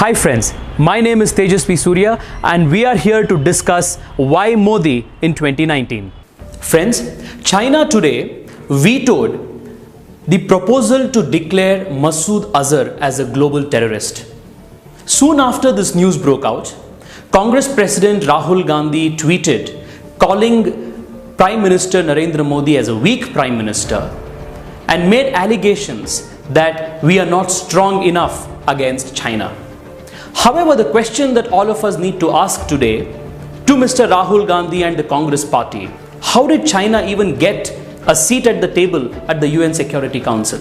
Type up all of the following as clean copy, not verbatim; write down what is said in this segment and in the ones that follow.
Hi friends, my name is Tejasvi Surya and we are here to discuss why Modi in 2019. Friends, China today vetoed the proposal to declare Masood Azhar as a global terrorist. Soon after this news broke out, Congress President Rahul Gandhi tweeted calling Prime Minister Narendra Modi as a weak Prime Minister and made allegations that we are not strong enough against China. However, the question that all of us need to ask today to Mr. Rahul Gandhi and the Congress party, how did China even get a seat at the table at the UN Security Council?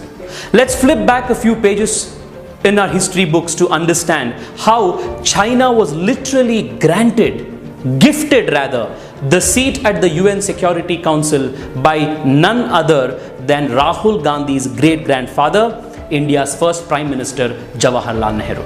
Let's flip back a few pages in our history books to understand how China was literally gifted rather, the seat at the UN Security Council by none other than Rahul Gandhi's great-grandfather, India's first Prime Minister, Jawaharlal Nehru.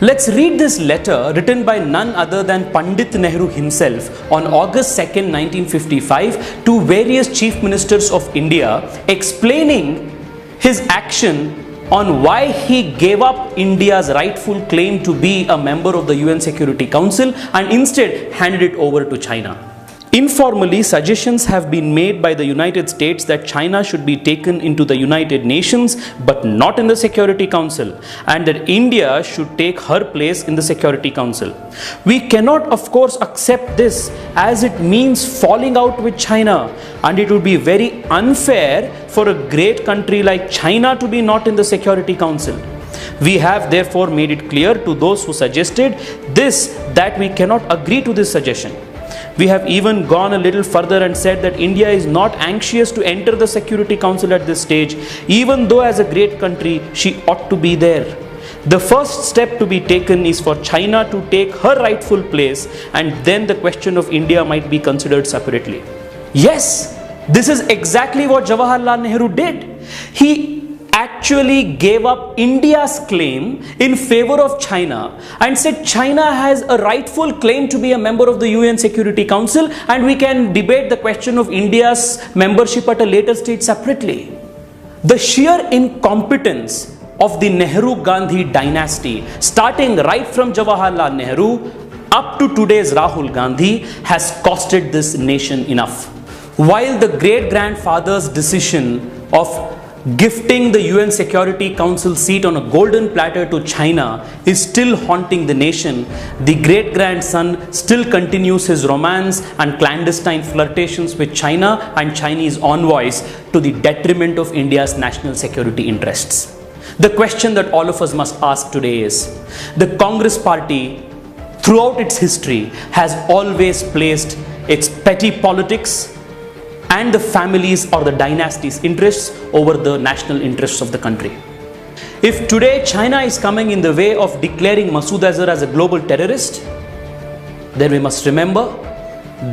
Let's read this letter written by none other than Pandit Nehru himself on August 2nd, 1955 to various chief ministers of India, explaining his action on why he gave up India's rightful claim to be a member of the UN Security Council and instead handed it over to China. Informally, suggestions have been made by the United States that China should be taken into the United Nations but not in the Security Council, and that India should take her place in the Security Council. We cannot, of course, accept this, as it means falling out with China, and it would be very unfair for a great country like China to be not in the Security Council. We have therefore made it clear to those who suggested this that we cannot agree to this suggestion. We have even gone a little further and said that India is not anxious to enter the Security Council at this stage, even though as a great country she ought to be there. The first step to be taken is for China to take her rightful place, and then the question of India might be considered separately. Yes, this is exactly what Jawaharlal Nehru did. He actually gave up India's claim in favor of China and said China has a rightful claim to be a member of the UN Security Council, and we can debate the question of India's membership at a later stage separately. The sheer incompetence of the Nehru-Gandhi dynasty, starting right from Jawaharlal Nehru up to today's Rahul Gandhi, has costed this nation enough. While the great-grandfather's decision of gifting the UN Security Council seat on a golden platter to China is still haunting the nation, the great-grandson still continues his romance and clandestine flirtations with China and Chinese envoys to the detriment of India's national security interests. The question that all of us must ask today is, the Congress party throughout its history has always placed its petty politics and the families or the dynasty's interests over the national interests of the country. If today China is coming in the way of declaring Masood Azhar as a global terrorist, then we must remember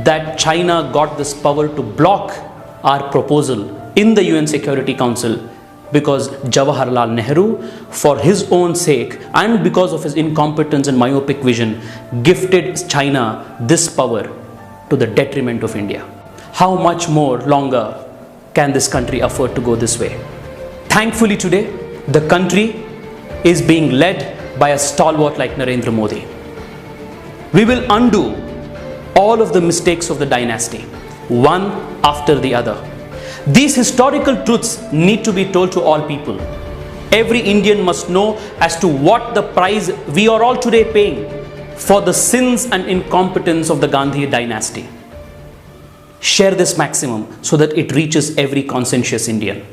that China got this power to block our proposal in the UN Security Council because Jawaharlal Nehru, for his own sake and because of his incompetence and myopic vision, gifted China this power to the detriment of India. How much more longer can this country afford to go this way? Thankfully today, the country is being led by a stalwart like Narendra Modi. We will undo all of the mistakes of the dynasty, one after the other. These historical truths need to be told to all people. Every Indian must know as to what the price we are all today paying for the sins and incompetence of the Gandhi dynasty. Share this maximum so that it reaches every conscientious Indian.